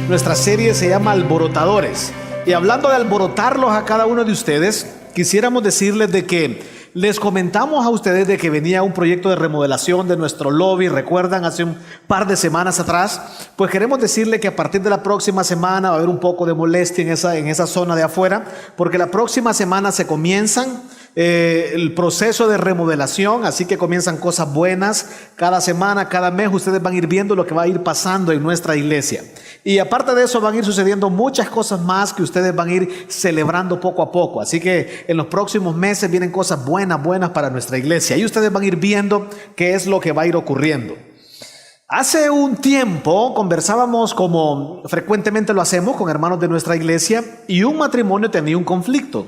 Nuestra serie se llama Alborotadores. Y hablando de alborotarlos a cada uno de ustedes, quisiéramos decirles de que les comentamos a ustedes de que venía un proyecto de remodelación de nuestro lobby. ¿Recuerdan? Hace un par de semanas atrás. Pues queremos decirle que a partir de la próxima semana va a haber un poco de molestia en esa zona de afuera, porque la próxima semana se comienzan el proceso de remodelación, así que comienzan cosas buenas. Cada semana, cada mes, ustedes van a ir viendo lo que va a ir pasando en nuestra iglesia. Y aparte de eso van a ir sucediendo muchas cosas más que ustedes van a ir celebrando poco a poco. Así que en los próximos meses vienen cosas buenas para nuestra iglesia. Y ustedes van a ir viendo qué es lo que va a ir ocurriendo. Hace un tiempo conversábamos, como frecuentemente lo hacemos, con hermanos de nuestra iglesia, y un matrimonio tenía un conflicto.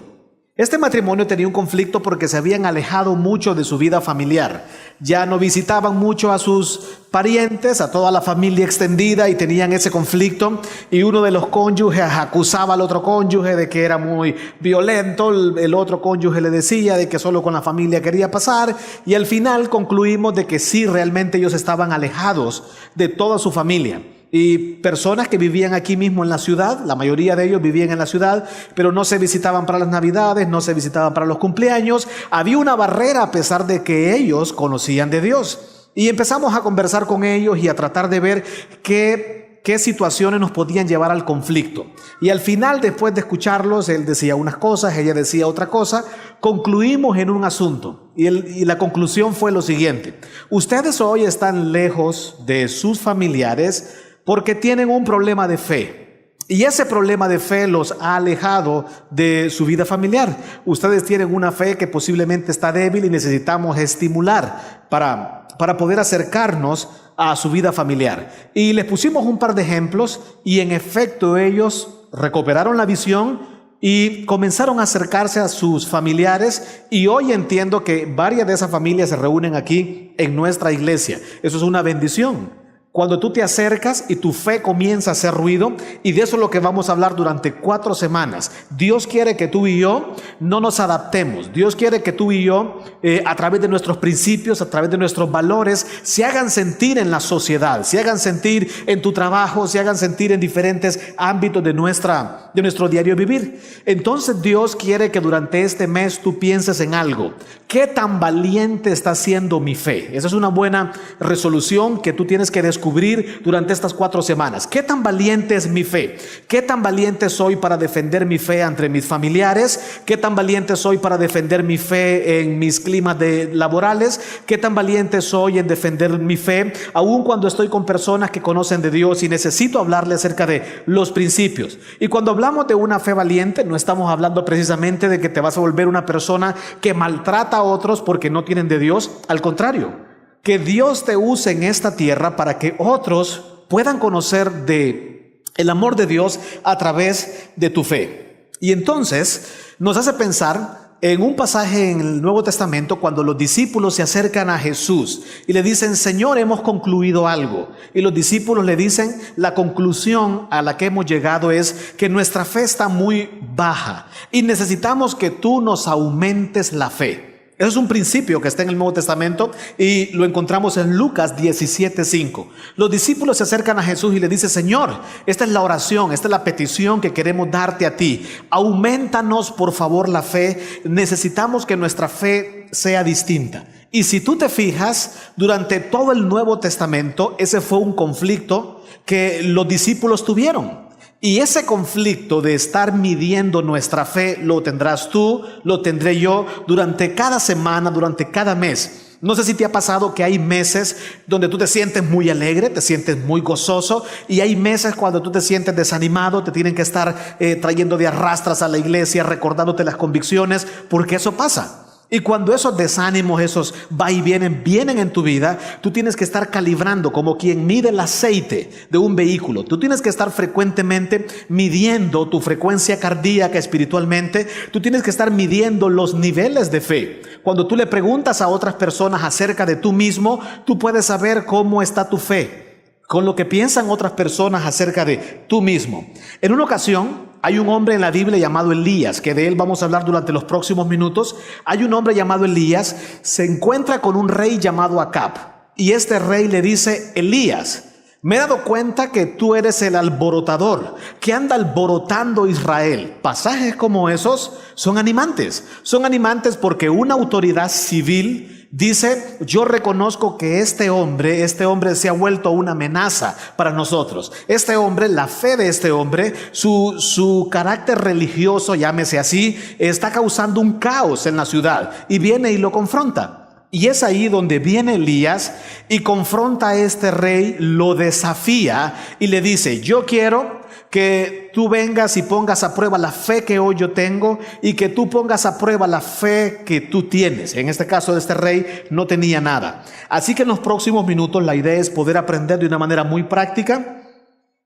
Este matrimonio tenía un conflicto porque se habían alejado mucho de su vida familiar. Ya no visitaban mucho a sus parientes, a toda la familia extendida, y tenían ese conflicto. Y uno de los cónyuges acusaba al otro cónyuge de que era muy violento. El otro cónyuge le decía de que solo con la familia quería pasar. Y al final concluimos de que sí, realmente ellos estaban alejados de toda su familia. Y personas que vivían aquí mismo en la ciudad, la mayoría de ellos vivían en la ciudad, pero no se visitaban para las navidades, no se visitaban para los cumpleaños. Había una barrera a pesar de que ellos conocían de Dios. Y empezamos a conversar con ellos y a tratar de ver qué situaciones nos podían llevar al conflicto. Y al final, después de escucharlos, él decía unas cosas, ella decía otra cosa, concluimos en un asunto. Y la conclusión fue lo siguiente: ustedes hoy están lejos de sus familiares porque tienen un problema de fe. Y ese problema de fe los ha alejado de su vida familiar. Ustedes tienen una fe que posiblemente está débil y necesitamos estimular para poder acercarnos a su vida familiar. Y les pusimos un par de ejemplos y en efecto ellos recuperaron la visión y comenzaron a acercarse a sus familiares, y hoy entiendo que varias de esas familias se reúnen aquí en nuestra iglesia. Eso es una bendición. Cuando tú te acercas y tu fe comienza a hacer ruido, y de eso es lo que vamos a hablar durante 4 semanas. Dios quiere que tú y yo no nos adaptemos. Dios quiere que tú y yo, a través de nuestros principios, a través de nuestros valores, se hagan sentir en la sociedad, se hagan sentir en tu trabajo, se hagan sentir en diferentes ámbitos de nuestro diario vivir. Entonces Dios quiere que durante este mes tú pienses en algo. ¿Qué tan valiente está siendo mi fe? Esa es una buena resolución que tú tienes que descubrir durante estas 4 semanas. ¿Qué tan valiente es mi fe? ¿Qué tan valiente soy para defender mi fe entre mis familiares? ¿Qué tan valiente soy para defender mi fe en mis climas laborales? ¿Qué tan valiente soy en defender mi fe aun cuando estoy con personas que conocen de Dios y necesito hablarle acerca de los principios? Y cuando hablamos de una fe valiente, no estamos hablando precisamente de que te vas a volver una persona que maltrata a otros porque no tienen de Dios. Al contrario, que Dios te use en esta tierra para que otros puedan conocer de el amor de Dios a través de tu fe. Y entonces nos hace pensar en un pasaje en el Nuevo Testamento cuando los discípulos se acercan a Jesús y le dicen: Señor, hemos concluido algo. Y los discípulos le dicen: la conclusión a la que hemos llegado es que nuestra fe está muy baja y necesitamos que tú nos aumentes la fe. Eso es un principio que está en el Nuevo Testamento y lo encontramos en Lucas 17:5. Los discípulos se acercan a Jesús y le dicen: Señor, esta es la oración, esta es la petición que queremos darte a ti. Aumentanos por favor la fe. Necesitamos que nuestra fe sea distinta. Y si tú te fijas, durante todo el Nuevo Testamento, ese fue un conflicto que los discípulos tuvieron. Y ese conflicto de estar midiendo nuestra fe lo tendrás tú, lo tendré yo durante cada semana, durante cada mes. No sé si te ha pasado que hay meses donde tú te sientes muy alegre, te sientes muy gozoso, y hay meses cuando tú te sientes desanimado, te tienen que estar trayendo de arrastras a la iglesia, recordándote las convicciones, porque eso pasa. Y cuando esos desánimos, esos va y vienen en tu vida, tú tienes que estar calibrando como quien mide el aceite de un vehículo. Tú tienes que estar frecuentemente midiendo tu frecuencia cardíaca espiritualmente. Tú tienes que estar midiendo los niveles de fe. Cuando tú le preguntas a otras personas acerca de tú mismo, tú puedes saber cómo está tu fe con lo que piensan otras personas acerca de tú mismo. En una ocasión, hay un hombre en la Biblia llamado Elías, que de él vamos a hablar durante los próximos minutos. Hay un hombre llamado Elías, se encuentra con un rey llamado Acab. Y este rey le dice: Elías, Me he dado cuenta que tú eres el alborotador, que anda alborotando Israel. Pasajes como esos son animantes. Son animantes porque una autoridad civil dice, yo reconozco que este hombre se ha vuelto una amenaza para nosotros. Este hombre, la fe de este hombre, su carácter religioso, llámese así, está causando un caos en la ciudad. Y viene y lo confronta. Y es ahí donde viene Elías y confronta a este rey, lo desafía y le dice, yo quiero que tú vengas y pongas a prueba la fe que hoy yo tengo y que tú pongas a prueba la fe que tú tienes. En este caso de este rey no tenía nada. Así que en los próximos minutos la idea es poder aprender de una manera muy práctica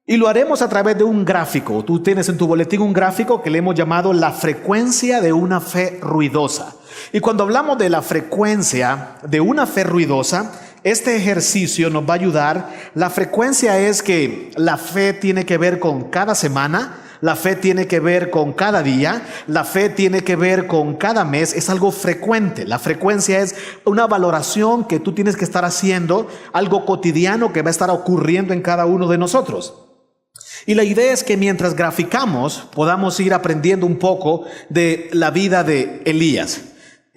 y lo haremos a través de un gráfico. Tú tienes en tu boletín un gráfico que le hemos llamado la frecuencia de una fe ruidosa. Y cuando hablamos de la frecuencia de una fe ruidosa, este ejercicio nos va a ayudar. La frecuencia es que la fe tiene que ver con cada semana, la fe tiene que ver con cada día, la fe tiene que ver con cada mes, es algo frecuente. La frecuencia es una valoración que tú tienes que estar haciendo, algo cotidiano que va a estar ocurriendo en cada uno de nosotros. Y la idea es que mientras graficamos podamos ir aprendiendo un poco de la vida de Elías.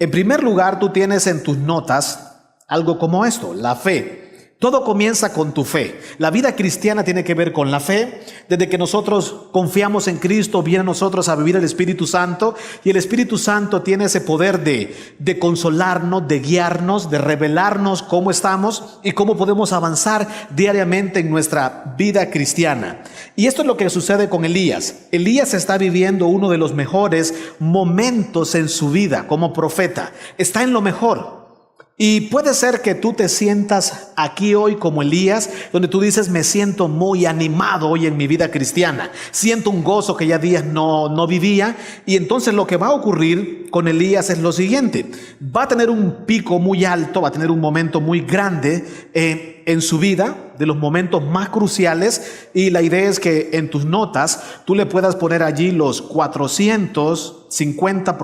En primer lugar, tú tienes en tus notas algo como esto, la fe. Todo comienza con tu fe. La vida cristiana tiene que ver con la fe. Desde que nosotros confiamos en Cristo, viene a nosotros a vivir el Espíritu Santo. Y el Espíritu Santo tiene ese poder de consolarnos, de guiarnos, de revelarnos cómo estamos y cómo podemos avanzar diariamente en nuestra vida cristiana. Y esto es lo que sucede con Elías. Elías está viviendo uno de los mejores momentos en su vida como profeta. Está en lo mejor. Y puede ser que tú te sientas aquí hoy como Elías, donde tú dices, me siento muy animado hoy en mi vida cristiana. Siento un gozo que ya días no vivía. Y entonces lo que va a ocurrir con Elías es lo siguiente. Va a tener un pico muy alto, va a tener un momento muy grande en su vida, de los momentos más cruciales. Y la idea es que en tus notas tú le puedas poner allí los 450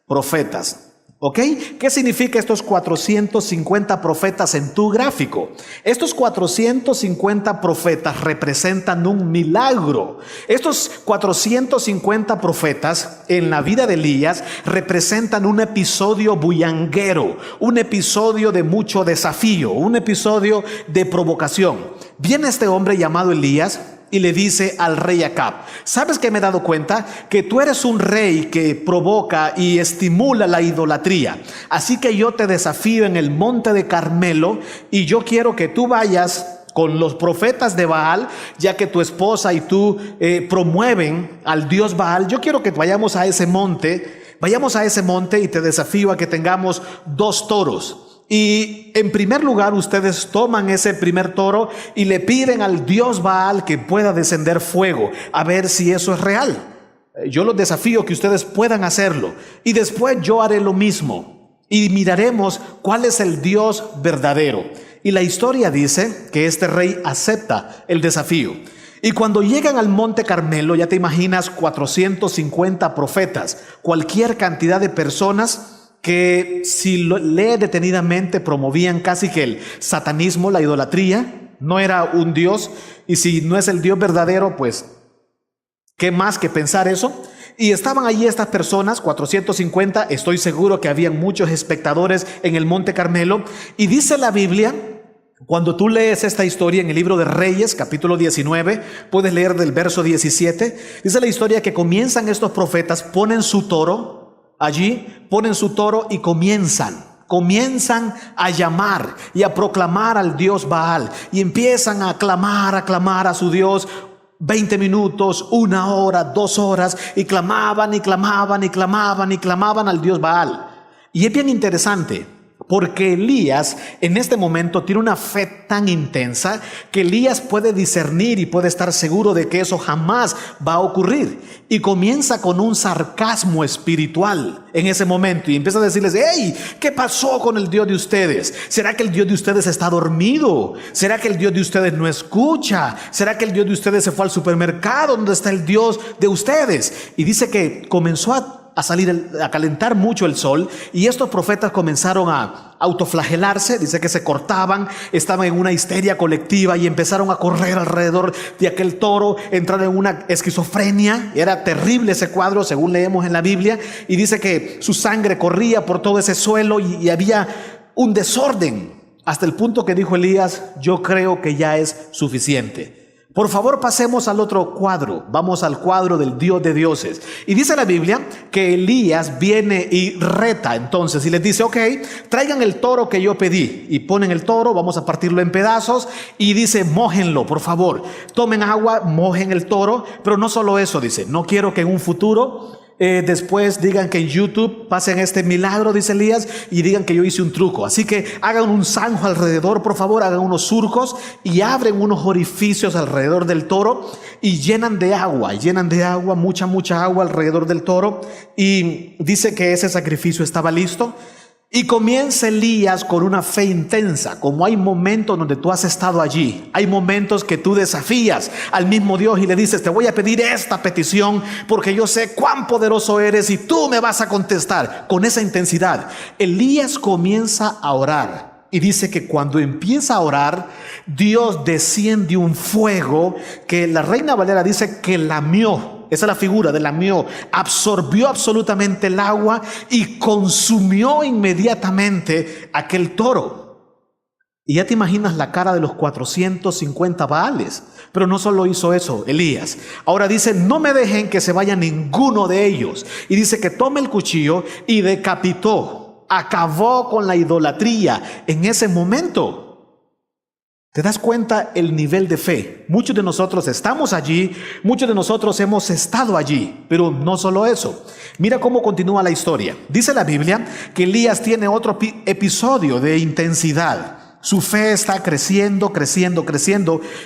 profetas. ¿Ok? ¿Qué significa estos 450 profetas en tu gráfico? Estos 450 profetas representan un milagro. Estos 450 profetas en la vida de Elías representan un episodio bullanguero, un episodio de mucho desafío, un episodio de provocación. Viene este hombre llamado Elías y le dice al rey Acab, ¿sabes qué me he dado cuenta? Que tú eres un rey que provoca y estimula la idolatría. Así que yo te desafío en el monte de Carmelo y yo quiero que tú vayas con los profetas de Baal, ya que tu esposa y tú promueven al dios Baal. Yo quiero que vayamos a ese monte y te desafío a que tengamos 2 toros. Y en primer lugar ustedes toman ese primer toro y le piden al dios Baal que pueda descender fuego, a ver si eso es real. Yo los desafío que ustedes puedan hacerlo. Y después yo haré lo mismo y miraremos cuál es el Dios verdadero. Y la historia dice que este rey acepta el desafío. Y cuando llegan al monte Carmelo, ya te imaginas 450 profetas, cualquier cantidad de personas que si lo lee detenidamente promovían casi que el satanismo, la idolatría. No era un Dios, y si no es el Dios verdadero, pues ¿qué más que pensar eso? Y estaban allí estas personas, 450, estoy seguro que habían muchos espectadores en el monte Carmelo. Y dice la Biblia, cuando tú lees esta historia en el libro de Reyes, capítulo 19, puedes leer del verso 17, dice la historia que comienzan estos profetas, ponen su toro, allí ponen su toro y comienzan a llamar y a proclamar al dios Baal. Y empiezan a clamar a su Dios 20 minutos, 1 hora, 2 horas. Y clamaban al dios Baal. Y es bien interesante, porque Elías en este momento tiene una fe tan intensa que Elías puede discernir y puede estar seguro de que eso jamás va a ocurrir. Y comienza con un sarcasmo espiritual en ese momento y empieza a decirles, hey, ¿qué pasó con el Dios de ustedes? ¿Será que el Dios de ustedes está dormido? ¿Será que el Dios de ustedes no escucha? ¿Será que el Dios de ustedes se fue al supermercado? ¿Dónde está el Dios de ustedes? Y dice que comenzó a a salir, a calentar mucho el sol, y estos profetas comenzaron a autoflagelarse. Dice que se cortaban, estaban en una histeria colectiva y empezaron a correr alrededor de aquel toro, entraron en una esquizofrenia. Era terrible ese cuadro, según leemos en la Biblia, y dice que su sangre corría por todo ese suelo y había un desorden, hasta el punto que dijo Elías: yo creo que ya es suficiente. Por favor, pasemos al otro cuadro. Vamos al cuadro del Dios de dioses. Y dice la Biblia que Elías viene y reta entonces y les dice: ok, traigan el toro que yo pedí. Y ponen el toro, vamos a partirlo en pedazos, y dice: mójenlo, por favor. Tomen agua, mojen el toro. Pero no solo eso, dice: no quiero que en un futuro después digan que en YouTube pasen este milagro, dice Elías, y digan que yo hice un truco. Así que hagan un zanjo alrededor, por favor, hagan unos surcos y abren unos orificios alrededor del toro y llenan de agua, mucha agua alrededor del toro. Y dice que ese sacrificio estaba listo. Y comienza Elías con una fe intensa. Como hay momentos donde tú has estado allí, hay momentos que tú desafías al mismo Dios y le dices: te voy a pedir esta petición porque yo sé cuán poderoso eres y tú me vas a contestar. Con esa intensidad, Elías comienza a orar. Y dice que cuando empieza a orar, Dios desciende un fuego que la Reina Valera dice que lamió. Esa es la figura de lamió. Absorbió absolutamente el agua y consumió inmediatamente aquel toro. Y ya te imaginas la cara de los 450 Baales. Pero no solo hizo eso Elías. Ahora dice: no me dejen que se vaya ninguno de ellos. Y dice que toma el cuchillo y decapitó. Acabó con la idolatría en ese momento. ¿Te das cuenta el nivel de fe? Muchos de nosotros estamos allí, muchos de nosotros hemos estado allí, pero no solo eso. Mira cómo continúa la historia. Dice la Biblia que Elías tiene otro episodio de intensidad. Su fe está creciendo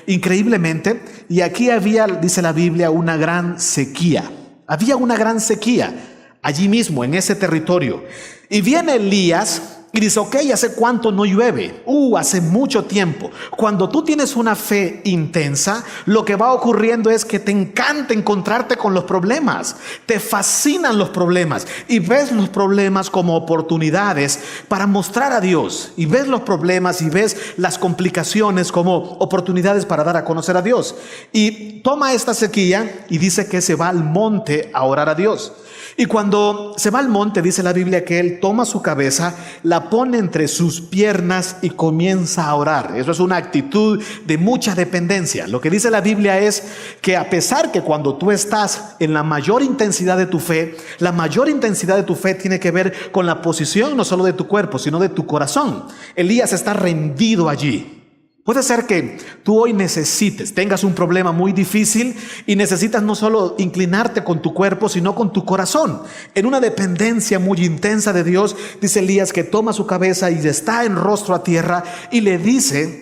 increíblemente. Y aquí había, dice la Biblia, una gran sequía. Había una gran sequía allí mismo, en ese territorio. Y viene Elías y dice: ok, ¿hace cuánto no llueve? Hace mucho tiempo. Cuando tú tienes una fe intensa, lo que va ocurriendo es que te encanta encontrarte con los problemas. Te fascinan los problemas y ves los problemas como oportunidades para mostrar a Dios. Y ves los problemas y ves las complicaciones como oportunidades para dar a conocer a Dios. Y toma esta sequía y dice que se va al monte a orar a Dios. Y cuando se va al monte, dice la Biblia que él toma su cabeza, la pone entre sus piernas y comienza a orar. Eso es una actitud de mucha dependencia. Lo que dice la Biblia es que a pesar que cuando tú estás en la mayor intensidad de tu fe, la mayor intensidad de tu fe tiene que ver con la posición no solo de tu cuerpo, sino de tu corazón. Elías está rendido allí. Puede ser que tú hoy tengas un problema muy difícil y necesitas no solo inclinarte con tu cuerpo, sino con tu corazón. En una dependencia muy intensa de Dios, dice Elías que toma su cabeza y está en rostro a tierra y le dice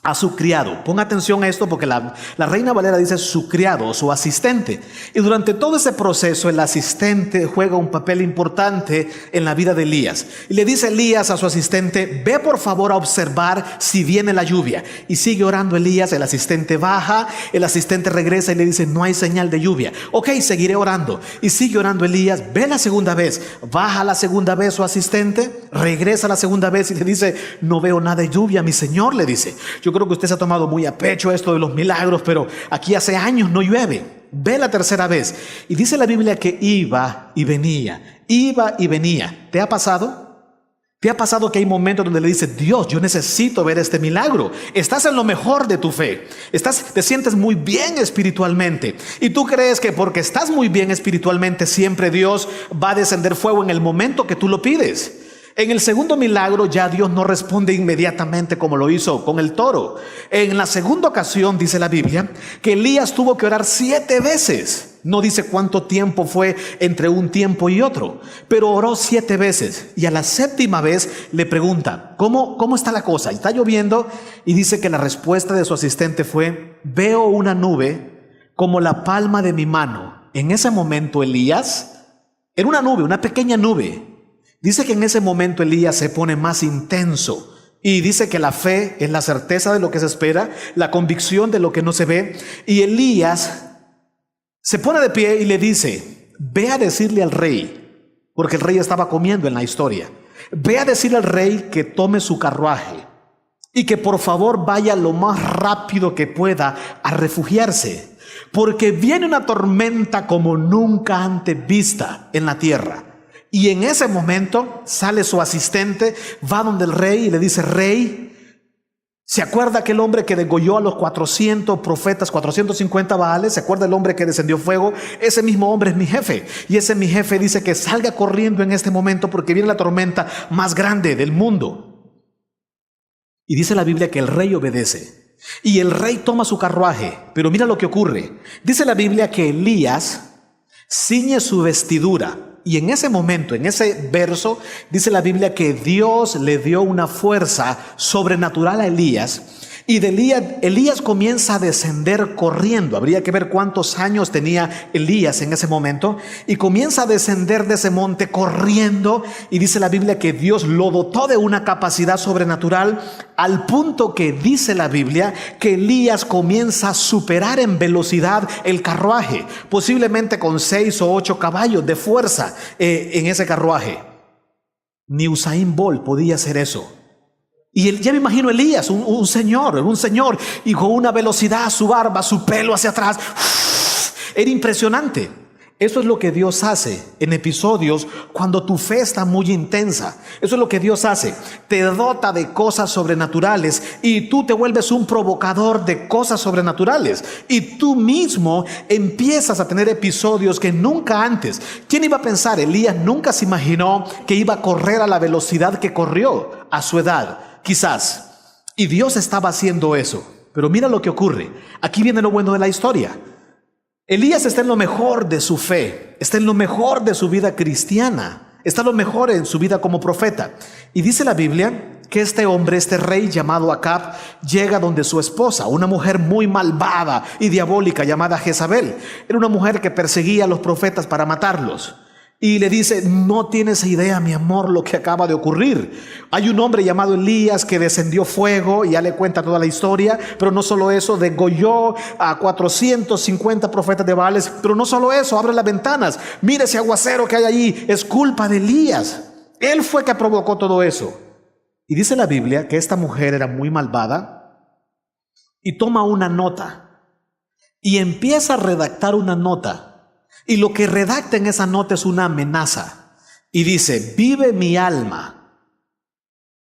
a su criado. Ponga atención a esto porque la Reina Valera dice su criado o su asistente. Y durante todo ese proceso el asistente juega un papel importante en la vida de Elías. Y le dice Elías a su asistente: ve por favor a observar si viene la lluvia. Y sigue orando Elías, el asistente baja, el asistente regresa y le dice: no hay señal de lluvia. Ok, seguiré orando. Y sigue orando Elías, ve la segunda vez, baja la segunda vez su asistente, regresa la segunda vez y le dice: no veo nada de lluvia, mi señor, le dice. Yo creo que usted se ha tomado muy a pecho esto de los milagros, pero aquí hace años no llueve. Ve la tercera vez. Y dice la Biblia que iba y venía. ¿Te ha pasado? ¿Te ha pasado que hay momentos donde le dices: Dios, yo necesito ver este milagro? Estás en lo mejor de tu fe. Te sientes muy bien espiritualmente. Y tú crees que porque estás muy bien espiritualmente, siempre Dios va a descender fuego en el momento que tú lo pides. En el segundo milagro ya Dios no responde inmediatamente como lo hizo con el toro. En la segunda ocasión dice la Biblia que Elías tuvo que orar 7 veces. No dice cuánto tiempo fue entre un tiempo y otro, pero oró 7 veces. Y a la 7ª vez le pregunta: ¿Cómo está la cosa? ¿Está lloviendo? Y dice que la respuesta de su asistente fue: veo una nube como la palma de mi mano. En ese momento Elías era una nube, una pequeña nube. Dice que en ese momento Elías se pone más intenso y dice que la fe es la certeza de lo que se espera, la convicción de lo que no se ve. Y Elías se pone de pie y le dice ve a decirle al rey, porque el rey estaba comiendo en la historia, ve a decirle al rey que tome su carruaje y que por favor vaya lo más rápido que pueda a refugiarse, porque viene una tormenta como nunca antes vista en la tierra. Y en ese momento sale su asistente, va donde el rey y le dice: rey, ¿se acuerda aquel hombre que degolló a los 400 profetas, 450 Baales? ¿Se acuerda el hombre que descendió fuego? Ese mismo hombre es mi jefe. Y ese mi jefe dice que salga corriendo en este momento porque viene la tormenta más grande del mundo. Y dice la Biblia que el rey obedece. Y el rey toma su carruaje. Pero mira lo que ocurre. Dice la Biblia que Elías ciñe su vestidura. Y en ese momento, en ese verso, dice la Biblia que Dios le dio una fuerza sobrenatural a Elías. Y de Elías comienza a descender corriendo. Habría que ver cuántos años tenía Elías en ese momento. Y comienza a descender de ese monte corriendo. Y dice la Biblia que Dios lo dotó de una capacidad sobrenatural, al punto que dice la Biblia que Elías comienza a superar en velocidad el carruaje, posiblemente con 6 o 8 caballos de fuerza en ese carruaje. Ni Usain Bolt podía hacer eso. Y ya me imagino Elías, un señor, y con una velocidad, su barba, su pelo hacia atrás. Era impresionante. Eso es lo que Dios hace en episodios cuando tu fe está muy intensa. Eso es lo que Dios hace. Te dota de cosas sobrenaturales y tú te vuelves un provocador de cosas sobrenaturales. Y tú mismo empiezas a tener episodios que nunca antes. ¿Quién iba a pensar? Elías nunca se imaginó que iba a correr a la velocidad que corrió a su edad. Quizás. Y Dios estaba haciendo eso. Pero mira lo que ocurre. Aquí viene lo bueno de la historia. Elías está en lo mejor de su fe, está en lo mejor de su vida cristiana, está en lo mejor en su vida como profeta. Y dice la Biblia que este hombre, este rey llamado Acab, llega donde su esposa, una mujer muy malvada y diabólica llamada Jezabel. Era una mujer que perseguía a los profetas para matarlos. Y le dice: no tienes idea, mi amor, lo que acaba de ocurrir. Hay un hombre llamado Elías que descendió fuego, y ya le cuenta toda la historia. Pero no solo eso, degolló a 450 profetas de Baales. Pero no solo eso, abre las ventanas, mire ese aguacero que hay allí, es culpa de Elías. Él fue que provocó todo eso. Y dice la Biblia que esta mujer era muy malvada y toma una nota y empieza a redactar una nota. Y lo que redacta en esa nota es una amenaza. Y dice: vive mi alma.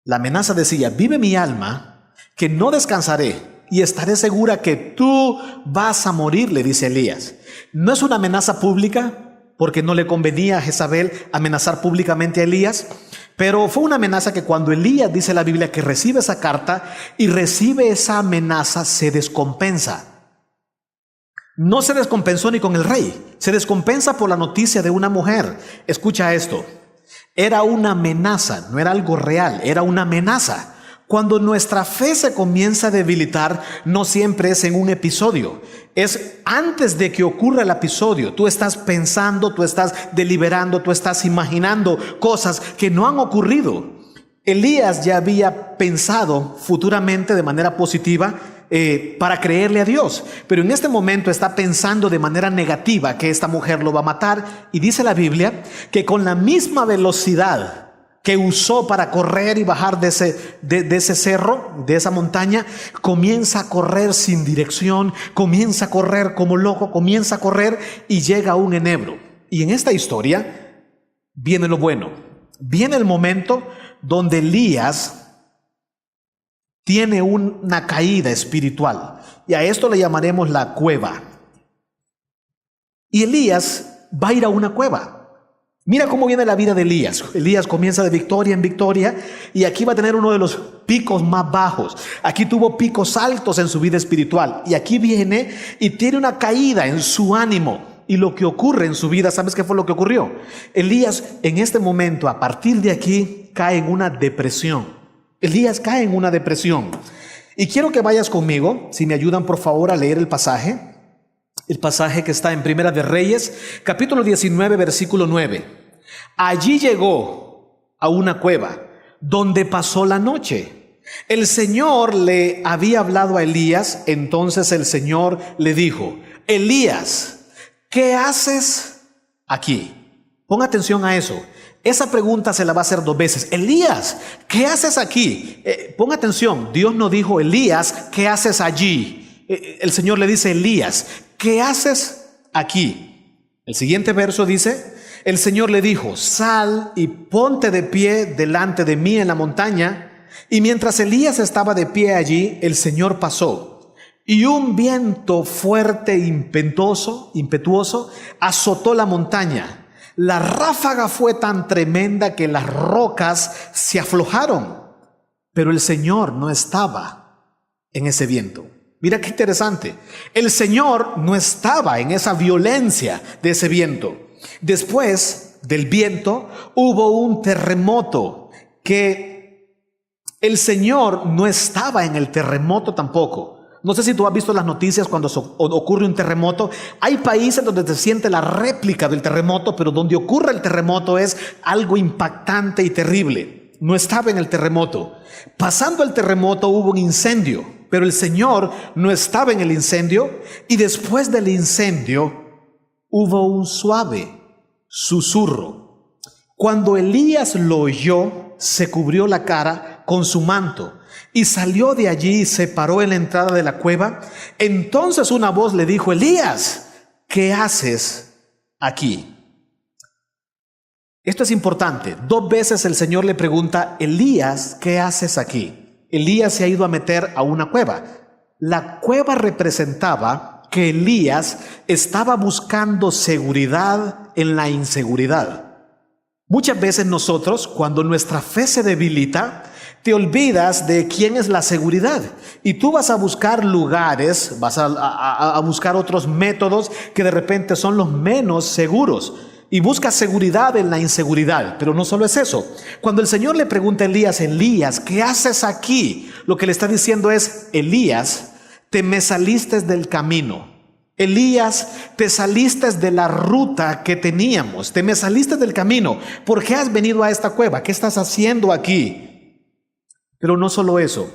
La amenaza decía: vive mi alma, que no descansaré y estaré segura que tú vas a morir, le dice Elías. No es una amenaza pública, porque no le convenía a Jezabel amenazar públicamente a Elías. Pero fue una amenaza que cuando Elías, dice la Biblia, que recibe esa carta y recibe esa amenaza, se descompensa. No se descompensó ni con el rey, se descompensa por la noticia de una mujer. Escucha esto, era una amenaza, no era algo real, era una amenaza. Cuando nuestra fe se comienza a debilitar, no siempre es en un episodio, es antes de que ocurra el episodio. Tú estás pensando, tú estás deliberando, tú estás imaginando cosas que no han ocurrido. Elías ya había pensado futuramente de manera positiva para creerle a Dios, pero en este momento está pensando de manera negativa que esta mujer lo va a matar. Y dice la Biblia que con la misma velocidad que usó para correr y bajar de ese cerro, de esa montaña, comienza a correr sin dirección, comienza a correr como loco, comienza a correr y llega a un enebro. Y en esta historia viene lo bueno, viene el momento donde Elías tiene una caída espiritual, y a esto le llamaremos la cueva. Y Elías va a ir a una cueva. Mira cómo viene la vida de Elías. Elías comienza de victoria en victoria, y aquí va a tener uno de los picos más bajos. Aquí tuvo picos altos en su vida espiritual, y aquí viene y tiene una caída en su ánimo. Y lo que ocurre en su vida, ¿sabes qué fue lo que ocurrió? Elías en este momento, a partir de aquí, cae en una depresión. Elías cae en una depresión. Y quiero que vayas conmigo, si me ayudan por favor a leer el pasaje que está en Primera de Reyes, capítulo 19, versículo 9. Allí llegó a una cueva donde pasó la noche. El Señor le había hablado a Elías, entonces el Señor le dijo: Elías, ¿qué haces aquí? Ponga atención a eso. Esa pregunta se la va a hacer 2 veces. Elías, ¿qué haces aquí? Ponga atención, Dios no dijo, Elías, ¿qué haces allí? El Señor le dice, Elías, ¿qué haces aquí? El siguiente verso dice, el Señor le dijo, sal y ponte de pie delante de mí en la montaña. Y mientras Elías estaba de pie allí, el Señor pasó. Y un viento fuerte e impetuoso azotó la montaña. La ráfaga fue tan tremenda que las rocas se aflojaron, pero el Señor no estaba en ese viento. Mira qué interesante. El Señor no estaba en esa violencia de ese viento. Después del viento hubo un terremoto que el Señor no estaba en el terremoto tampoco. No sé si tú has visto las noticias cuando ocurre un terremoto. Hay países donde se siente la réplica del terremoto, pero donde ocurre el terremoto es algo impactante y terrible. No estaba en el terremoto. Pasando el terremoto hubo un incendio, pero el Señor no estaba en el incendio. Y después del incendio hubo un suave susurro. Cuando Elías lo oyó, se cubrió la cara con su manto y salió de allí y se paró en la entrada de la cueva. Entonces una voz le dijo, Elías, ¿qué haces aquí? Esto es importante. 2 veces el Señor le pregunta, Elías, ¿qué haces aquí? Elías se ha ido a meter a una cueva. La cueva representaba que Elías estaba buscando seguridad en la inseguridad. Muchas veces nosotros, cuando nuestra fe se debilita, te olvidas de quién es la seguridad y tú vas a buscar lugares, vas a buscar otros métodos que de repente son los menos seguros y buscas seguridad en la inseguridad. Pero no solo es eso. Cuando el Señor le pregunta a Elías, Elías, ¿qué haces aquí? Lo que le está diciendo es, Elías, te me saliste del camino. Elías, te saliste de la ruta que teníamos, te me saliste del camino. ¿Por qué has venido a esta cueva? ¿Qué estás haciendo aquí? Pero no solo eso,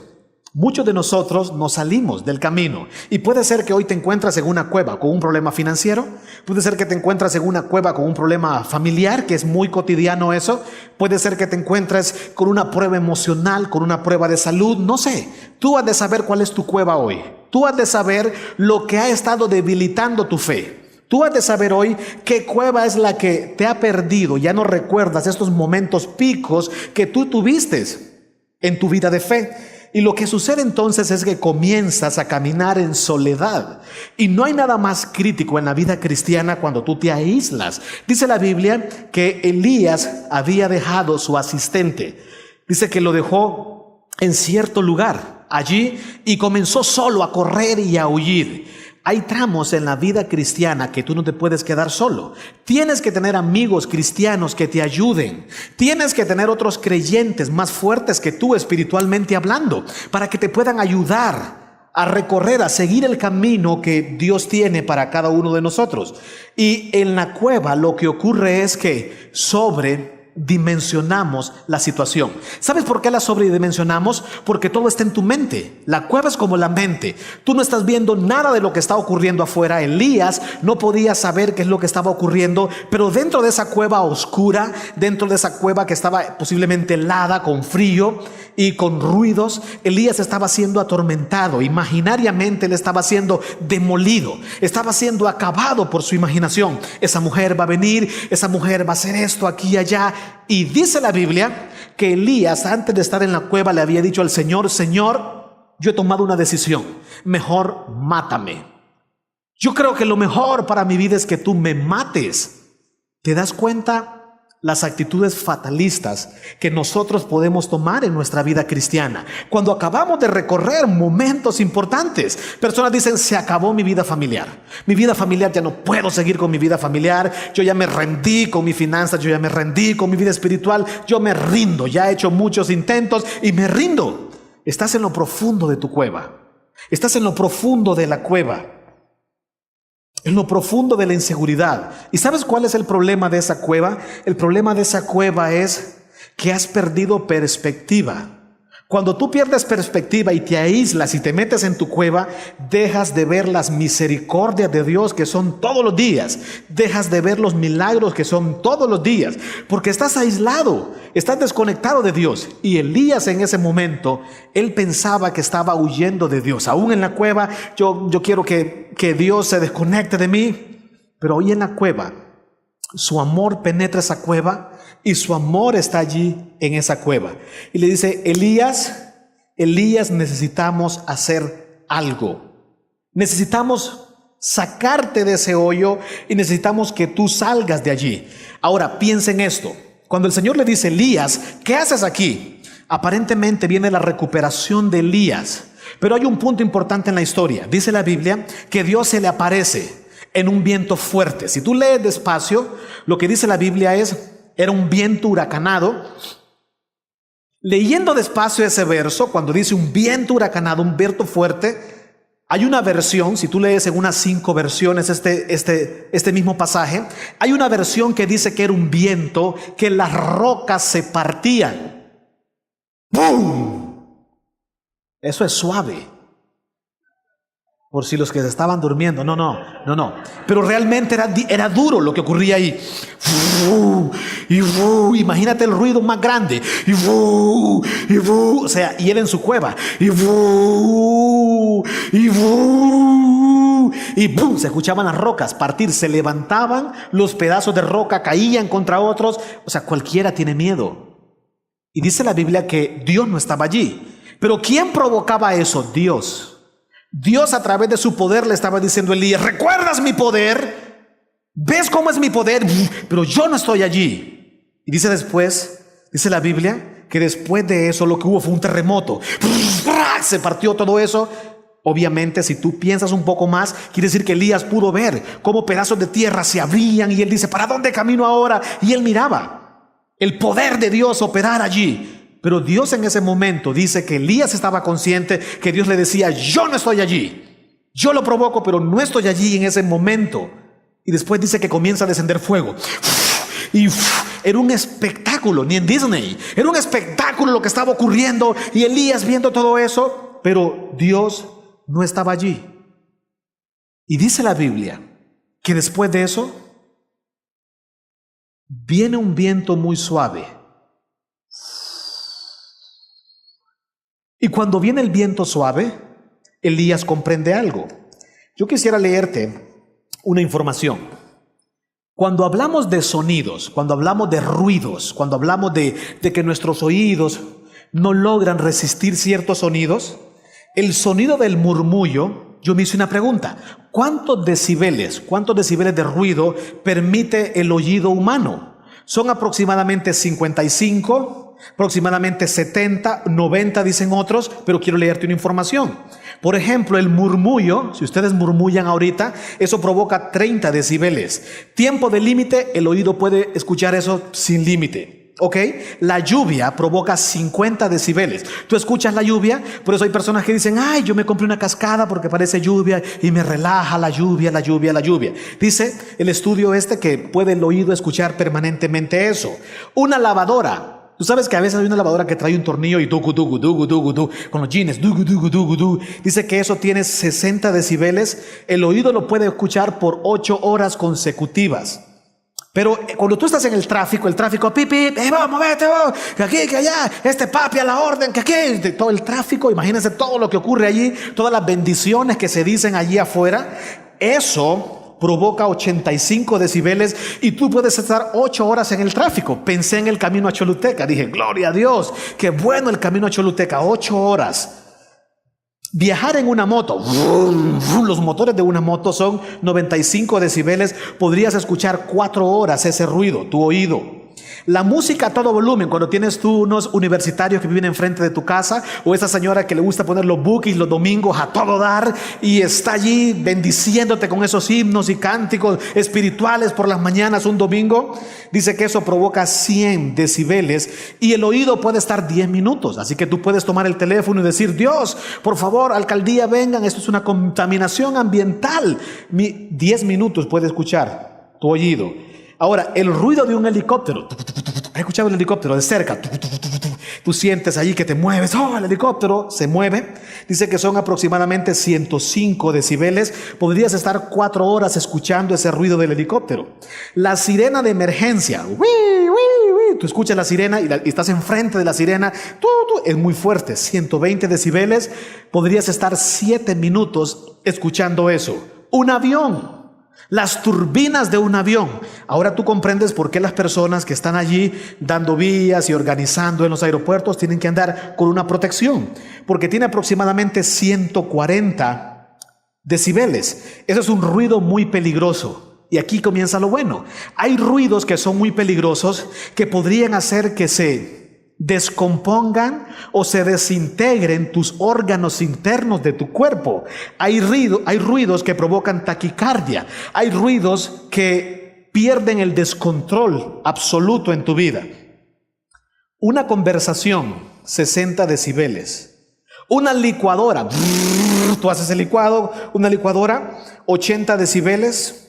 muchos de nosotros nos salimos del camino y puede ser que hoy te encuentras en una cueva con un problema financiero, puede ser que te encuentras en una cueva con un problema familiar, que es muy cotidiano eso, puede ser que te encuentres con una prueba emocional, con una prueba de salud, no sé, tú has de saber cuál es tu cueva hoy, tú has de saber lo que ha estado debilitando tu fe. Tú has de saber hoy qué cueva es la que te ha perdido, ya no recuerdas estos momentos picos que tú tuviste en tu vida de fe. Y lo que sucede entonces es que comienzas a caminar en soledad. Y no hay nada más crítico en la vida cristiana cuando tú te aíslas. Dice la Biblia que Elías había dejado su asistente. Dice que lo dejó en cierto lugar allí y comenzó solo a correr y a huir. Hay tramos en la vida cristiana que tú no te puedes quedar solo. Tienes que tener amigos cristianos que te ayuden. Tienes que tener otros creyentes más fuertes que tú espiritualmente hablando, para que te puedan ayudar a recorrer, a seguir el camino que Dios tiene para cada uno de nosotros. Y en la cueva lo que ocurre es que sobredimensionamos la situación. ¿Sabes por qué la sobredimensionamos? Porque todo está en tu mente. La cueva es como la mente. Tú no estás viendo nada de lo que está ocurriendo afuera. Elías no podía saber qué es lo que estaba ocurriendo, pero dentro de esa cueva oscura, dentro de esa cueva que estaba posiblemente helada, con frío y con ruidos, Elías estaba siendo atormentado. Imaginariamente él estaba siendo demolido, estaba siendo acabado por su imaginación. Esa mujer va a venir, esa mujer va a hacer esto aquí y allá. Y dice la Biblia que Elías, antes de estar en la cueva, le había dicho al Señor, Señor, yo he tomado una decisión, mejor mátame. Yo creo que lo mejor para mi vida es que tú me mates. ¿Te das cuenta las actitudes fatalistas que nosotros podemos tomar en nuestra vida cristiana? Cuando acabamos de recorrer momentos importantes, personas dicen, se acabó mi vida familiar. Mi vida familiar, ya no puedo seguir con mi vida familiar. Yo ya me rendí con mi finanzas, yo ya me rendí con mi vida espiritual. Yo me rindo, ya he hecho muchos intentos y me rindo. Estás en lo profundo de tu cueva. Estás en lo profundo de la cueva. En lo profundo de la inseguridad. ¿Y sabes cuál es el problema de esa cueva? El problema de esa cueva es que has perdido perspectiva. Cuando tú pierdes perspectiva y te aíslas y te metes en tu cueva, dejas de ver las misericordias de Dios que son todos los días. Dejas de ver los milagros que son todos los días. Porque estás aislado, estás desconectado de Dios. Y Elías en ese momento, él pensaba que estaba huyendo de Dios. Aún en la cueva, yo quiero que Dios se desconecte de mí. Pero hoy en la cueva, su amor penetra esa cueva. Y su amor está allí en esa cueva. Y le dice, Elías, necesitamos hacer algo. Necesitamos sacarte de ese hoyo y necesitamos que tú salgas de allí. Ahora, piensa en esto. Cuando el Señor le dice, Elías, ¿qué haces aquí? Aparentemente viene la recuperación de Elías. Pero hay un punto importante en la historia. Dice la Biblia que Dios se le aparece en un viento fuerte. Si tú lees despacio, lo que dice la Biblia era un viento huracanado. Leyendo despacio ese verso, cuando dice un viento huracanado, un viento fuerte, hay una versión, si tú lees en unas 5 versiones este mismo pasaje, hay una versión que dice que era un viento que las rocas se partían. ¡Bum! Eso es suave. Por si los que se estaban durmiendo. No. Pero realmente era duro lo que ocurría ahí. Imagínate el ruido más grande. O sea, y él en su cueva. Y ¡bum! Se escuchaban las rocas partir. Se levantaban los pedazos de roca, caían contra otros. O sea, cualquiera tiene miedo. Y dice la Biblia que Dios no estaba allí. Pero ¿quién provocaba eso? Dios. Dios a través de su poder le estaba diciendo a Elías, ¿recuerdas mi poder? ¿Ves cómo es mi poder? Pero yo no estoy allí. Y dice la Biblia, que después de eso lo que hubo fue un terremoto. Se partió todo eso. Obviamente, si tú piensas un poco más, quiere decir que Elías pudo ver cómo pedazos de tierra se abrían y él dice, ¿para dónde camino ahora? Y él miraba el poder de Dios operar allí. Pero Dios en ese momento dice que Elías estaba consciente que Dios le decía, yo no estoy allí. Yo lo provoco, pero no estoy allí en ese momento. Y después dice que comienza a descender fuego. Y era un espectáculo, ni en Disney. Era un espectáculo lo que estaba ocurriendo. Y Elías viendo todo eso, pero Dios no estaba allí. Y dice la Biblia que después de eso viene un viento muy suave. Y cuando viene el viento suave, Elías comprende algo. Yo quisiera leerte una información. Cuando hablamos de sonidos, cuando hablamos de ruidos, cuando hablamos de que nuestros oídos no logran resistir ciertos sonidos, el sonido del murmullo, yo me hice una pregunta. ¿Cuántos decibeles de ruido permite el oído humano? Son aproximadamente 55, aproximadamente 70, 90 dicen otros, pero quiero leerte una información. Por ejemplo, el murmullo, si ustedes murmullan ahorita, eso provoca 30 decibeles. Tiempo de límite, el oído puede escuchar eso sin límite. ¿Ok? La lluvia provoca 50 decibeles. Tú escuchas la lluvia, por eso hay personas que dicen, ay, yo me compré una cascada porque parece lluvia y me relaja la lluvia. Dice el estudio que puede el oído escuchar permanentemente eso. Una lavadora. Tú sabes que a veces hay una lavadora que trae un tornillo y dugu, con los jeans, dugu. Dice que eso tiene 60 decibeles. El oído lo puede escuchar por 8 horas consecutivas. Pero cuando tú estás en el tráfico, pipi, vamos, vete, vamos, que aquí, que allá, papi a la orden, que aquí, todo el tráfico, imagínense todo lo que ocurre allí, todas las bendiciones que se dicen allí afuera, eso provoca 85 decibeles y tú puedes estar 8 horas en el tráfico. Pensé en el camino a Choluteca, dije, gloria a Dios, qué bueno el camino a Choluteca, 8 horas. Viajar en una moto, los motores de una moto son 95 decibeles, podrías escuchar 4 horas ese ruido, tu oído. La música a todo volumen, cuando tienes tú unos universitarios que viven enfrente de tu casa, o esa señora que le gusta poner los bookies los domingos a todo dar y está allí bendiciéndote con esos himnos y cánticos espirituales por las mañanas un domingo, dice que eso provoca 100 decibeles y el oído puede estar 10 minutos. Así que tú puedes tomar el teléfono y decir, Dios, por favor, alcaldía, vengan, esto es una contaminación ambiental. 10 minutos puede escuchar tu oído. Ahora, el ruido de un helicóptero, ¿has escuchado el helicóptero de cerca? Tú sientes allí que te mueves, el helicóptero se mueve. Dice que son aproximadamente 105 decibeles. Podrías estar 4 horas escuchando ese ruido del helicóptero. La sirena de emergencia, tú escuchas la sirena y estás enfrente de la sirena, es muy fuerte, 120 decibeles. Podrías estar 7 minutos escuchando eso. Un avión, las turbinas de un avión. Ahora tú comprendes por qué las personas que están allí dando vías y organizando en los aeropuertos tienen que andar con una protección, porque tiene aproximadamente 140 decibeles. Eso es un ruido muy peligroso. Y aquí comienza lo bueno. Hay ruidos que son muy peligrosos que podrían hacer que se descompongan o se desintegren tus órganos internos de tu cuerpo. Hay ruidos que provocan taquicardia. Hay ruidos que pierden el descontrol absoluto en tu vida. Una conversación, 60 decibeles. Una licuadora, tú haces el licuado, una licuadora, 80 decibeles.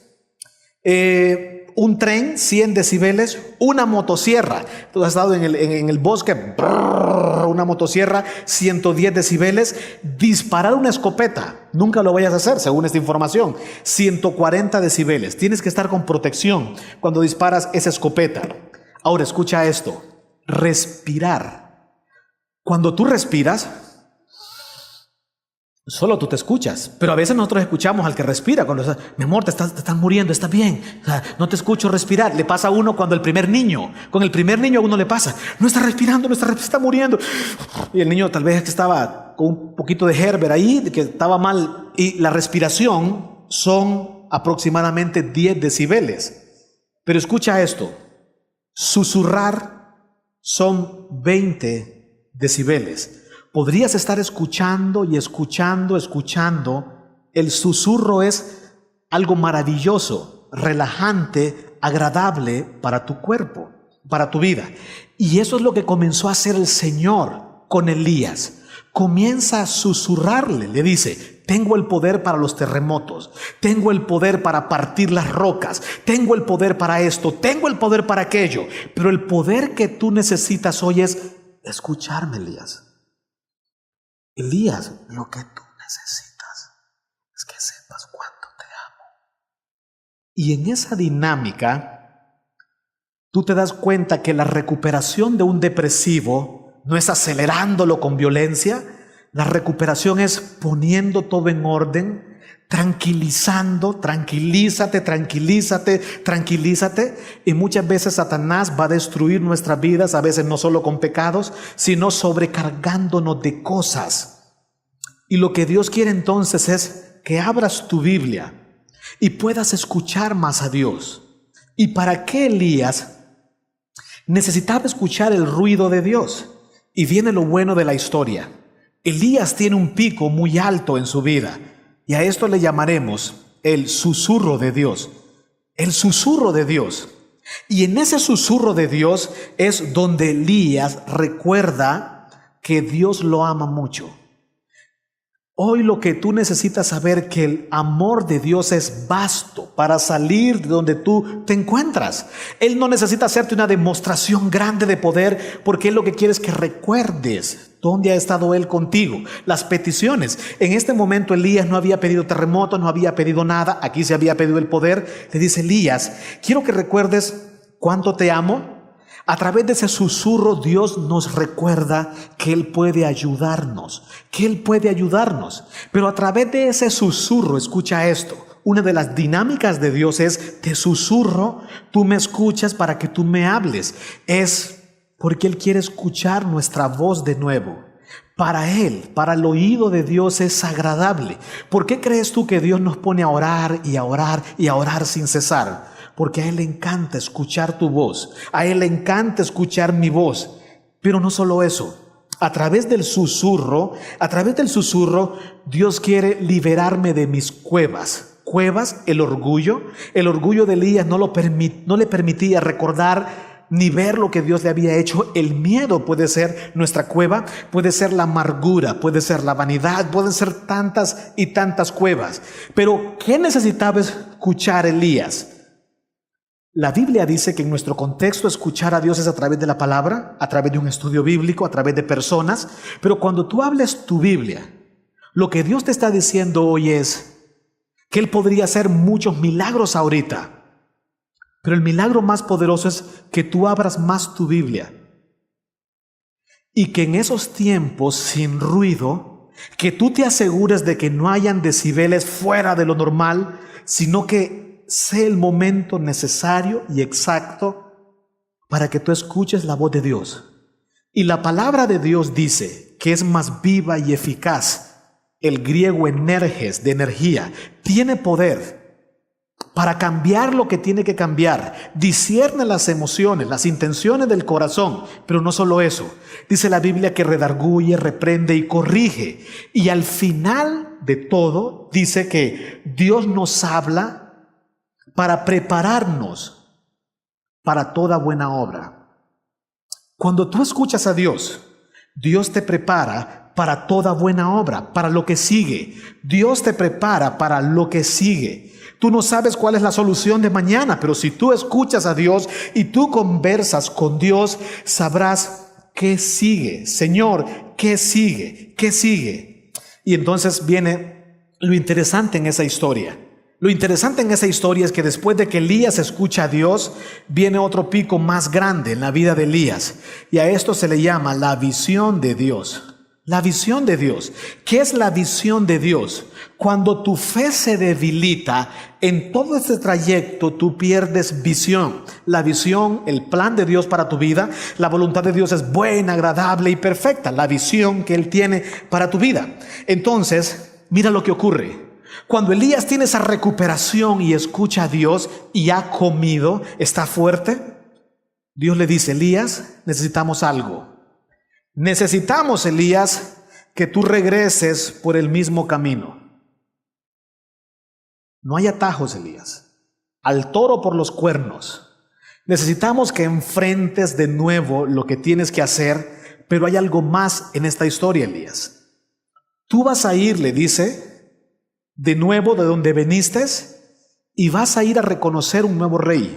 Un tren, 100 decibeles, una motosierra. Tú has estado en el bosque, una motosierra, 110 decibeles. Disparar una escopeta, nunca lo vayas a hacer según esta información, 140 decibeles. Tienes que estar con protección cuando disparas esa escopeta. Ahora escucha esto, respirar. Cuando tú respiras, solo tú te escuchas, pero a veces nosotros escuchamos al que respira. Cuando mi amor, te estás muriendo, estás bien, no te escucho respirar. Le pasa a uno con el primer niño a uno le pasa, no está respirando, está muriendo. Y el niño tal vez que estaba con un poquito de Gerber ahí, que estaba mal. Y la respiración son aproximadamente 10 decibeles. Pero escucha esto, susurrar son 20 decibeles. Podrías estar escuchando y escuchando. El susurro es algo maravilloso, relajante, agradable para tu cuerpo, para tu vida. Y eso es lo que comenzó a hacer el Señor con Elías. Comienza a susurrarle, le dice, tengo el poder para los terremotos, tengo el poder para partir las rocas, tengo el poder para esto, tengo el poder para aquello. Pero el poder que tú necesitas hoy es escucharme, Elías. Elías, lo que tú necesitas es que sepas cuánto te amo. Y en esa dinámica, tú te das cuenta que la recuperación de un depresivo no es acelerándolo con violencia. La recuperación es poniendo todo en orden, tranquilizando, tranquilízate. Y muchas veces Satanás va a destruir nuestras vidas, a veces no solo con pecados, sino sobrecargándonos de cosas. Y lo que Dios quiere entonces es que abras tu Biblia y puedas escuchar más a Dios. ¿Y para qué Elías necesitaba escuchar el ruido de Dios? Y viene lo bueno de la historia. Elías tiene un pico muy alto en su vida. Y a esto le llamaremos el susurro de Dios. El susurro de Dios. Y en ese susurro de Dios es donde Elías recuerda que Dios lo ama mucho. Hoy lo que tú necesitas saber que el amor de Dios es vasto para salir de donde tú te encuentras. Él no necesita hacerte una demostración grande de poder, porque Él lo que quiere es que recuerdes dónde ha estado Él contigo, las peticiones. En este momento Elías no había pedido terremotos, no había pedido nada, aquí se había pedido el poder. Le dice Elías, quiero que recuerdes cuánto te amo. A través de ese susurro Dios nos recuerda que Él puede ayudarnos, Pero a través de ese susurro, escucha esto, una de las dinámicas de Dios es, te susurro, tú me escuchas para que tú me hables. Es porque Él quiere escuchar nuestra voz de nuevo. Para Él, para el oído de Dios es agradable. ¿Por qué crees tú que Dios nos pone a orar y a orar y a orar sin cesar? Porque a Él le encanta escuchar tu voz, a Él le encanta escuchar mi voz. Pero no solo eso, a través del susurro, Dios quiere liberarme de mis cuevas. Cuevas, el orgullo de Elías no le permitía recordar ni ver lo que Dios le había hecho. El miedo puede ser nuestra cueva, puede ser la amargura, puede ser la vanidad, pueden ser tantas y tantas cuevas. Pero ¿qué necesitaba escuchar Elías? La Biblia dice que en nuestro contexto escuchar a Dios es a través de la palabra, a través de un estudio bíblico, a través de personas. Pero cuando tú hables tu Biblia, lo que Dios te está diciendo hoy es que Él podría hacer muchos milagros ahorita. Pero el milagro más poderoso es que tú abras más tu Biblia. Y que en esos tiempos sin ruido, que tú te asegures de que no hayan decibeles fuera de lo normal, sino que sea el momento necesario y exacto para que tú escuches la voz de Dios. Y la palabra de Dios dice que es más viva y eficaz. El griego energes, de energía, tiene poder para cambiar lo que tiene que cambiar. Discierne las emociones, las intenciones del corazón. Pero no solo eso. Dice la Biblia que redarguye, reprende y corrige. Y al final de todo, dice que Dios nos habla para prepararnos para toda buena obra. Cuando tú escuchas a Dios, Dios te prepara para toda buena obra, para lo que sigue. Dios te prepara para lo que sigue. Tú no sabes cuál es la solución de mañana, pero si tú escuchas a Dios y tú conversas con Dios, sabrás qué sigue. Señor, ¿qué sigue? ¿Qué sigue? Y entonces viene lo interesante en esa historia. Lo interesante en esa historia es que después de que Elías escucha a Dios, viene otro pico más grande en la vida de Elías. Y a esto se le llama la visión de Dios. La visión de Dios. ¿Qué es la visión de Dios? Cuando tu fe se debilita, en todo este trayecto tú pierdes visión. La visión, el plan de Dios para tu vida, la voluntad de Dios es buena, agradable y perfecta. La visión que Él tiene para tu vida. Entonces, mira lo que ocurre. Cuando Elías tiene esa recuperación y escucha a Dios y ha comido, está fuerte, Dios le dice: Elías, necesitamos algo. Necesitamos, Elías, que tú regreses por el mismo camino. No hay atajos, Elías. Al toro por los cuernos. Necesitamos que enfrentes de nuevo lo que tienes que hacer, pero hay algo más en esta historia, Elías. Tú vas a ir, le dice, de nuevo de donde viniste y vas a ir a reconocer un nuevo rey.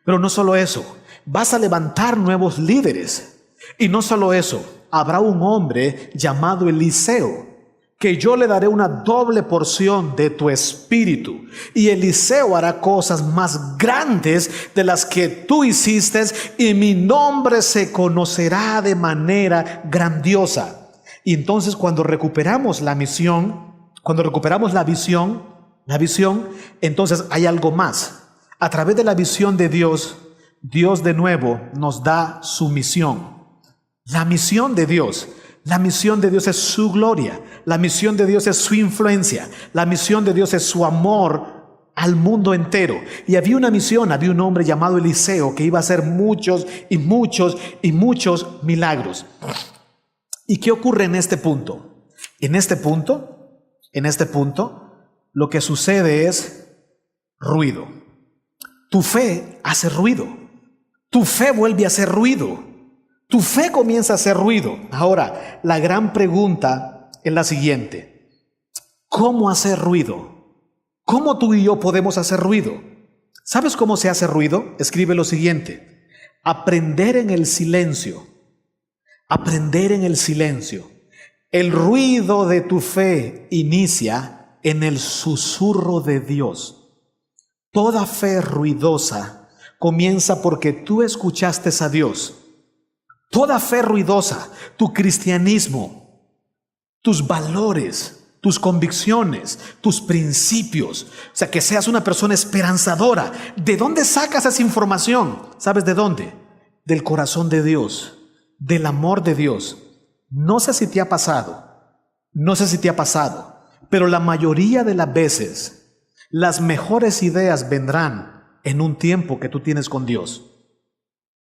Pero no solo eso, vas a levantar nuevos líderes. Y no solo eso, habrá un hombre llamado Eliseo, que yo le daré una doble porción de tu espíritu. Y Eliseo hará cosas más grandes de las que tú hiciste, y mi nombre se conocerá de manera grandiosa. Y entonces cuando recuperamos la misión, cuando recuperamos la visión, entonces hay algo más. A través de la visión de Dios, Dios de nuevo nos da su misión. La misión de Dios es su gloria. La misión de Dios es su influencia. La misión de Dios es su amor al mundo entero. Y había una misión, había un hombre llamado Eliseo que iba a hacer muchos y muchos y muchos milagros. ¿Y qué ocurre en este punto? En este punto, lo que sucede es ruido. Tu fe hace ruido. Tu fe vuelve a hacer ruido. Tu fe comienza a hacer ruido. Ahora, la gran pregunta es la siguiente: ¿cómo hacer ruido? ¿Cómo tú y yo podemos hacer ruido? ¿Sabes cómo se hace ruido? Escribe lo siguiente: aprender en el silencio. Aprender en el silencio. El ruido de tu fe inicia en el susurro de Dios. Toda fe ruidosa comienza porque tú escuchaste a Dios. Toda fe ruidosa, tu cristianismo, tus valores, tus convicciones, tus principios, o sea, que seas una persona esperanzadora. ¿De dónde sacas esa información? ¿Sabes de dónde? Del corazón de Dios, del amor de Dios. No sé si te ha pasado, pero la mayoría de las veces las mejores ideas vendrán en un tiempo que tú tienes con Dios.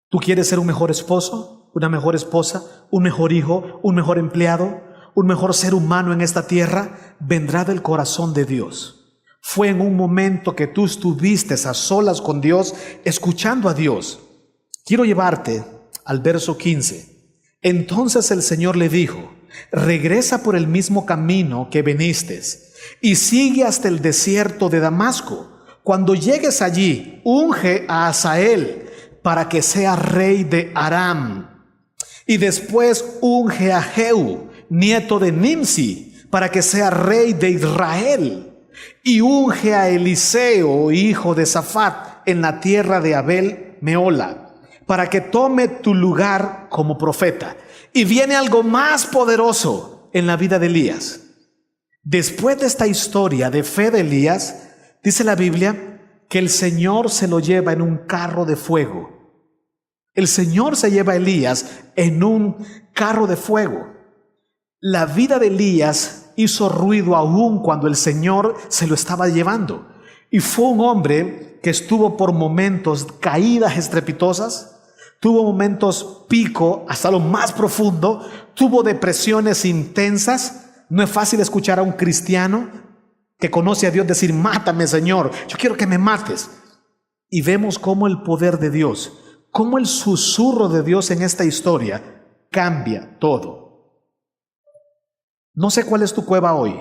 ¿Tú quieres ser un mejor esposo, una mejor esposa, un mejor hijo, un mejor empleado, un mejor ser humano en esta tierra? Vendrá del corazón de Dios. Fue en un momento que tú estuviste a solas con Dios, escuchando a Dios. Quiero llevarte al verso 15. Entonces el Señor le dijo: regresa por el mismo camino que viniste y sigue hasta el desierto de Damasco. Cuando llegues allí, unge a Hazael para que sea rey de Aram. Y después unge a Jehú, nieto de Nimsi, para que sea rey de Israel. Y unge a Eliseo, hijo de Safat, en la tierra de Abel Meola, para que tome tu lugar como profeta. Y viene algo más poderoso en la vida de Elías. Después de esta historia de fe de Elías, dice la Biblia que el Señor se lo lleva en un carro de fuego. El Señor se lleva a Elías en un carro de fuego. La vida de Elías hizo ruido aún cuando el Señor se lo estaba llevando. Y fue un hombre que estuvo por momentos caídas estrepitosas, tuvo momentos pico hasta lo más profundo, tuvo depresiones intensas. No es fácil escuchar a un cristiano que conoce a Dios decir: mátame, Señor, yo quiero que me mates. Y vemos cómo el poder de Dios, cómo el susurro de Dios en esta historia cambia todo. No sé cuál es tu cueva hoy.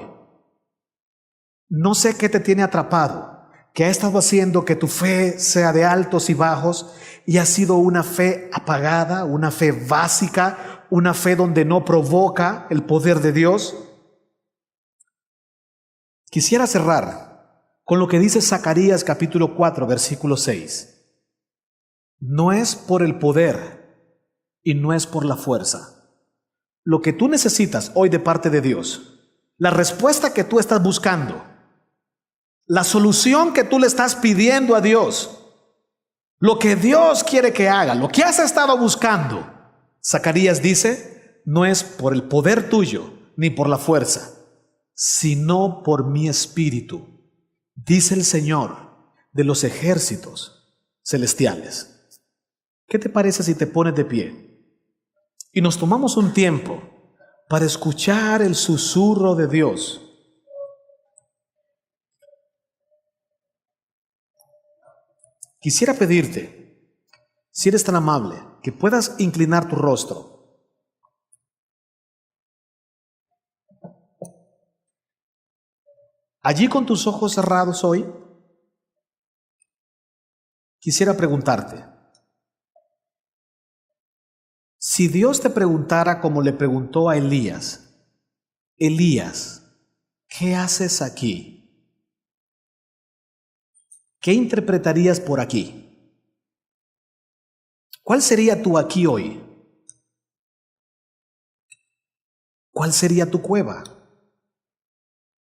No sé qué te tiene atrapado, que ha estado haciendo que tu fe sea de altos y bajos y ha sido una fe apagada, una fe básica, una fe donde no provoca el poder de Dios. Quisiera cerrar con lo que dice Zacarías capítulo 4, versículo 6. No es por el poder y no es por la fuerza. Lo que tú necesitas hoy de parte de Dios, la respuesta que tú estás buscando, la solución que tú le estás pidiendo a Dios, lo que Dios quiere que haga, lo que has estado buscando, Zacarías dice, no es por el poder tuyo ni por la fuerza, sino por mi espíritu, dice el Señor de los ejércitos celestiales. ¿Qué te parece si te pones de pie y nos tomamos un tiempo para escuchar el susurro de Dios? Quisiera pedirte, si eres tan amable, que puedas inclinar tu rostro. Allí con tus ojos cerrados hoy, quisiera preguntarte, si Dios te preguntara como le preguntó a Elías, Elías, ¿qué haces aquí? ¿Qué interpretarías por aquí? ¿Cuál sería tu aquí hoy? ¿Cuál sería tu cueva?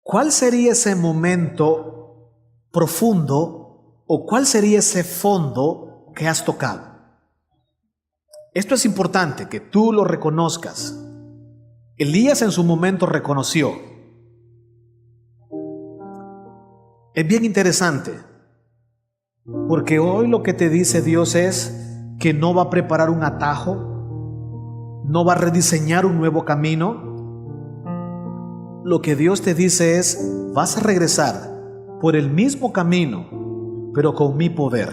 ¿Cuál sería ese momento profundo o cuál sería ese fondo que has tocado? Esto es importante, que tú lo reconozcas. Elías en su momento reconoció. Es bien interesante, porque hoy lo que te dice Dios es que no va a preparar un atajo, no va a rediseñar un nuevo camino. Lo que Dios te dice es, vas a regresar por el mismo camino, pero con mi poder.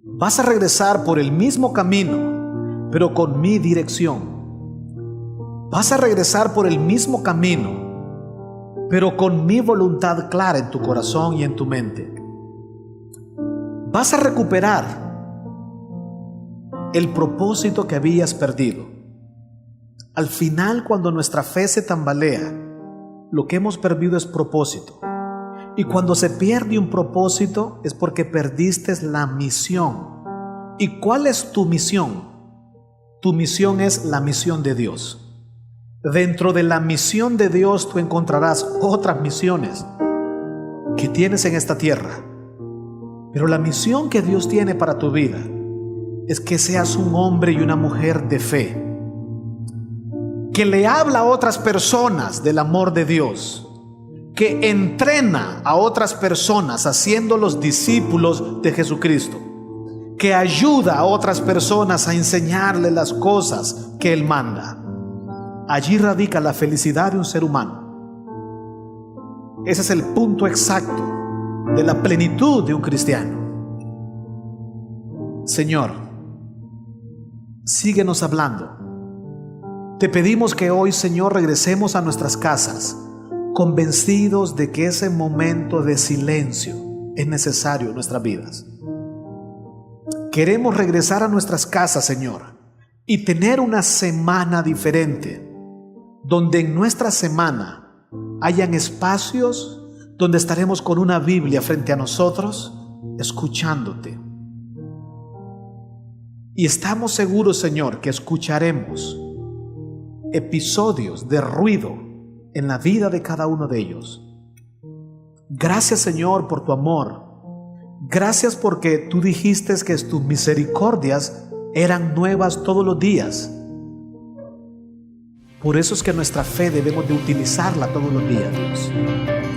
Vas a regresar por el mismo camino, pero con mi dirección. Vas a regresar por el mismo camino, pero con mi voluntad clara en tu corazón y en tu mente. Vas a recuperar el propósito que habías perdido. Al final, cuando nuestra fe se tambalea, lo que hemos perdido es propósito. Y cuando se pierde un propósito es porque perdiste la misión. ¿Y cuál es tu misión? Tu misión es la misión de Dios. Dentro de la misión de Dios tú encontrarás otras misiones que tienes en esta tierra. Pero la misión que Dios tiene para tu vida es que seas un hombre y una mujer de fe, que le habla a otras personas del amor de Dios, que entrena a otras personas haciéndolos discípulos de Jesucristo, que ayuda a otras personas a enseñarle las cosas que Él manda. Allí radica la felicidad de un ser humano. Ese es el punto exacto de la plenitud de un cristiano. Señor, síguenos hablando. Te pedimos que hoy, Señor, regresemos a nuestras casas convencidos de que ese momento de silencio es necesario en nuestras vidas. Queremos regresar a nuestras casas, Señor, y tener una semana diferente, donde en nuestra semana hayan espacios donde estaremos con una Biblia frente a nosotros, escuchándote. Y estamos seguros, Señor, que escucharemos episodios de ruido en la vida de cada uno de ellos. Gracias, Señor, por tu amor. Gracias porque tú dijiste que tus misericordias eran nuevas todos los días. Por eso es que nuestra fe debemos de utilizarla todos los días, Dios.